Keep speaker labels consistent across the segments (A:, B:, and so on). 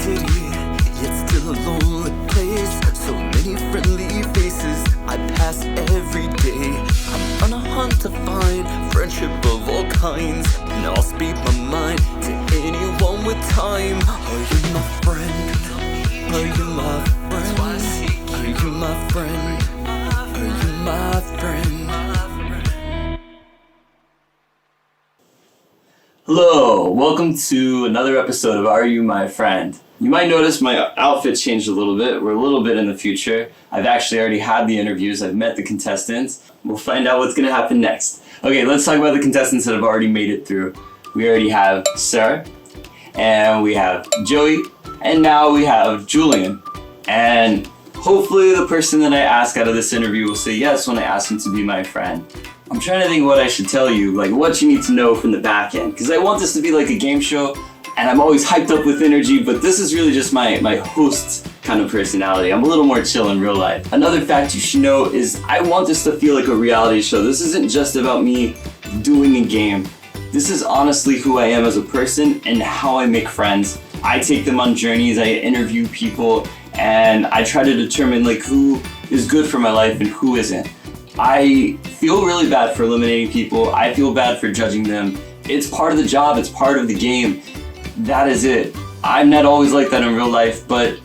A: city, yet still a lonely place. So many friendly faces I pass every day. I'm on a hunt to find friendship of all kinds, and I'll speak my mind to anyone with time. Are you my friend? Are you my friend? Are you my friend? Are you my friend?
B: Hello, welcome to another episode of Are You My Friend? You might notice my outfit changed a little bit. We're a little bit in the future. I've actually already had the interviews. I've met the contestants. We'll find out what's going to happen next. Okay, let's talk about the contestants that have already made it through. We already have Sarah, and we have Joey, and now we have Julian. And hopefully the person that I ask out of this interview will say yes when I ask him to be my friend. I'm trying to think what I should tell you, like what you need to know from the back end, because I want this to be like a game show, and I'm always hyped up with energy, but this is really just my host kind of personality. I'm a little more chill in real life. Another fact you should know is I want this to feel like a reality show. This isn't just about me doing a game. This is honestly who I am as a person and how I make friends. I take them on journeys, I interview people, and I try to determine like who is good for my life and who isn't. I feel really bad for eliminating people. I feel bad for judging them. It's part of the job, it's part of the game. That is it. I'm not always like that in real life, but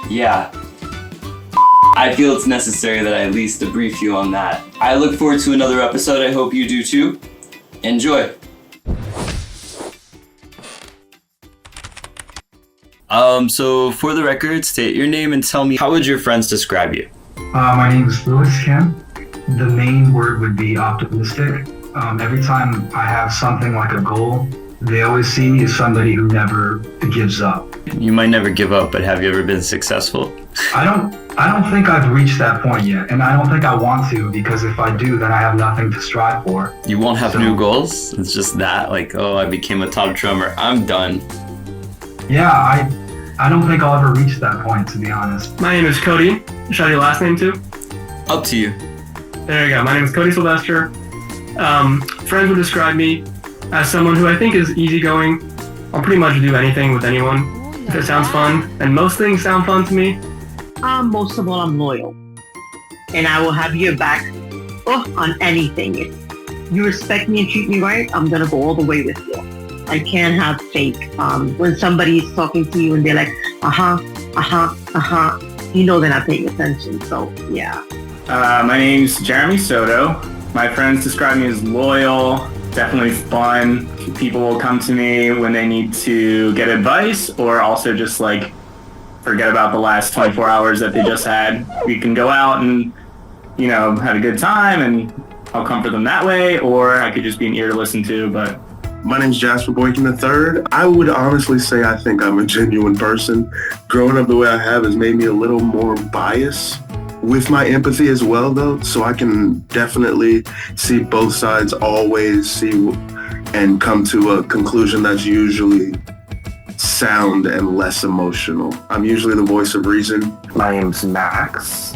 B: yeah. I feel it's necessary that I at least debrief you on that. I look forward to another episode. I hope you do too. Enjoy. So for the record, state your name and tell me, how would your friends describe you?
C: My name is Louis Kim. The main word would be optimistic. Every time I have something like a goal, they always see me as somebody who never gives up.
B: You might never give up, but have you ever been successful?
C: I don't think I've reached that point yet, and I don't think I want to, because if I do, then I have nothing to strive for.
B: You won't have new goals? It's just that, like, oh, I became a top drummer, I'm done.
C: Yeah, I don't think I'll ever reach that point, to be honest.
D: My name is Cody. Should I have your last name too?
B: Up to you.
D: There you go. My name is Cody Sylvester. Friends would describe me as someone who I think is easygoing. I'll pretty much do anything with anyone if it sounds fun, and most things sound fun to me.
E: Most of all, I'm loyal, and I will have your back on anything. If you respect me and treat me right, I'm gonna go all the way with you. I can't have fake. When somebody's talking to you and they're like, you know they're not paying attention. So yeah.
F: My name's Jeremy Soto. My friends describe me as loyal, definitely fun. People will come to me when they need to get advice or also just like forget about the last 24 hours that they just had. We can go out and, have a good time, and I'll comfort them that way, or I could just be an ear to listen to, but...
G: My name's Jasper Boykin III. I would honestly say I think I'm a genuine person. Growing up the way I have has made me a little more biased with my empathy as well, though, so I can definitely see both sides, always see and come to a conclusion that's usually sound and less emotional. I'm usually the voice of reason.
H: My name's Max.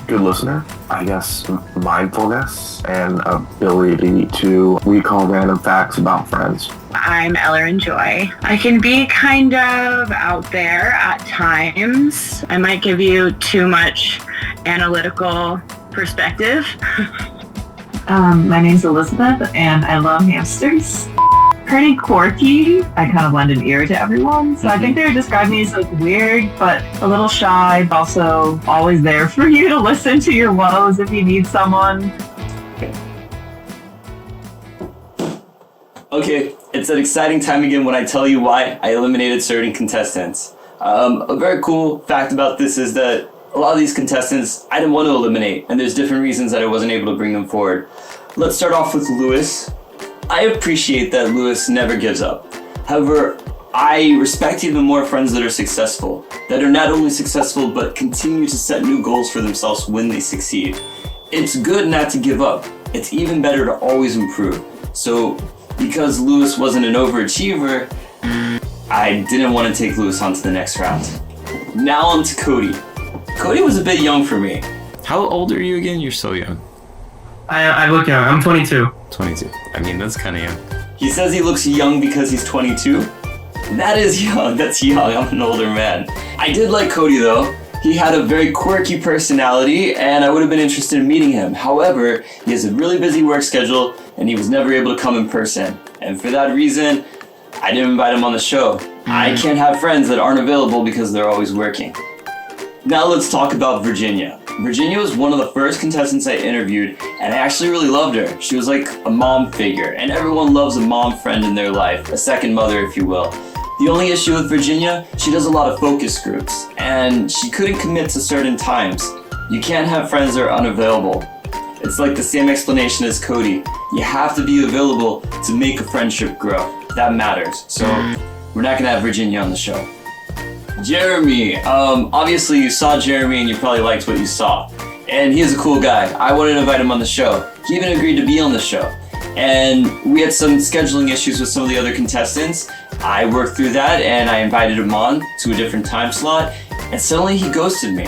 H: Good listener, I guess. Mindfulness and ability to recall random facts about friends.
I: I'm Ellerin Joy. I can be kind of out there at times. I might give you too much analytical perspective.
J: My name's Elizabeth, and I love hamsters. Pretty quirky. I kind of lend an ear to everyone, so I think they would describe me as like weird, but a little shy, but also always there for you to listen to your woes if you need someone.
B: Okay, it's an exciting time again when I tell you why I eliminated certain contestants. A very cool fact about this is that a lot of these contestants I didn't want to eliminate, and there's different reasons that I wasn't able to bring them forward. Let's start off with Louis. I appreciate that Louis never gives up. However, I respect even more friends that are successful, that are not only successful, but continue to set new goals for themselves when they succeed. It's good not to give up. It's even better to always improve. So, because Louis wasn't an overachiever, I didn't want to take Louis on to the next round. Now on to Cody. Cody was a bit young for me. How old are you again? You're so young.
D: I look young. I'm 22.
B: 22. I mean, that's kind of young. He says he looks young because he's 22. That is young. That's young. I'm an older man. I did like Cody though. He had a very quirky personality and I would have been interested in meeting him. However, he has a really busy work schedule and he was never able to come in person. And for that reason, I didn't invite him on the show. I can't have friends that aren't available because they're always working. Now let's talk about Virginia. Virginia was one of the first contestants I interviewed and I actually really loved her. She was like a mom figure and everyone loves a mom friend in their life, a second mother if you will. The only issue with Virginia, she does a lot of focus groups and she couldn't commit to certain times. You can't have friends that are unavailable. It's like the same explanation as Cody. You have to be available to make a friendship grow. That matters. So we're not gonna have Virginia on the show. Jeremy, obviously you saw Jeremy and you probably liked what you saw. And he's a cool guy. I wanted to invite him on the show. He even agreed to be on the show. And we had some scheduling issues with some of the other contestants. I worked through that and I invited him on to a different time slot and suddenly he ghosted me.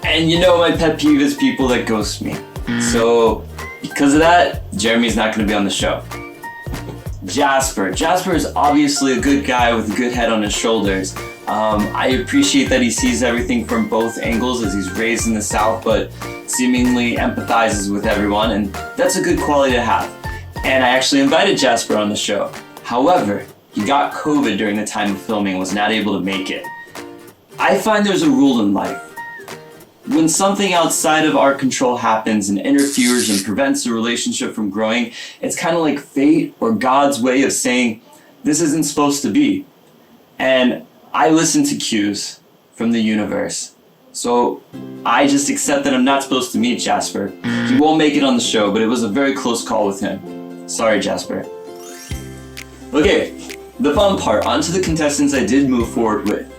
B: And you know my pet peeve is people that ghost me. So because of that, Jeremy's not going to be on the show. Jasper. Jasper is obviously a good guy with a good head on his shoulders. I appreciate that he sees everything from both angles as he's raised in the South but seemingly empathizes with everyone and that's a good quality to have. And I actually invited Jasper on the show. However, he got COVID during the time of filming and was not able to make it. I find there's a rule in life. When something outside of our control happens and interferes and prevents a relationship from growing, it's kind of like fate or God's way of saying, this isn't supposed to be. And I listen to cues from the universe. So I just accept that I'm not supposed to meet Jasper. He won't make it on the show, but it was a very close call with him. Sorry, Jasper. Okay, the fun part, onto the contestants I did move forward with.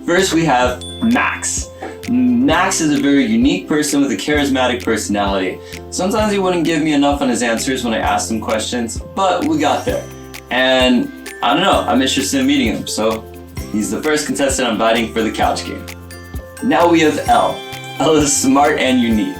B: First we have Max. Max is a very unique person with a charismatic personality. Sometimes he wouldn't give me enough on his answers when I asked him questions, but we got there. And I don't know, I'm interested in meeting him, so he's the first contestant I'm inviting for the couch game. Now we have Elle. Elle is smart and unique.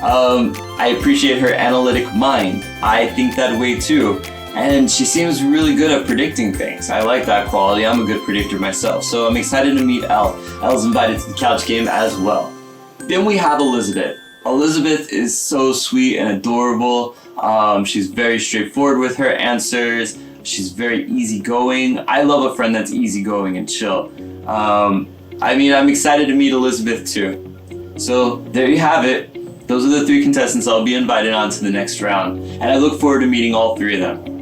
B: I appreciate her analytic mind. I think that way too. And she seems really good at predicting things. I like that quality. I'm a good predictor myself. So I'm excited to meet Elle. Elle's invited to the couch game as well. Then we have Elizabeth. Elizabeth is so sweet and adorable. She's very straightforward with her answers. She's very easygoing. I love a friend that's easygoing and chill. I'm excited to meet Elizabeth too. So there you have it. Those are the 3 contestants I'll be invited on to the next round. And I look forward to meeting all 3 of them.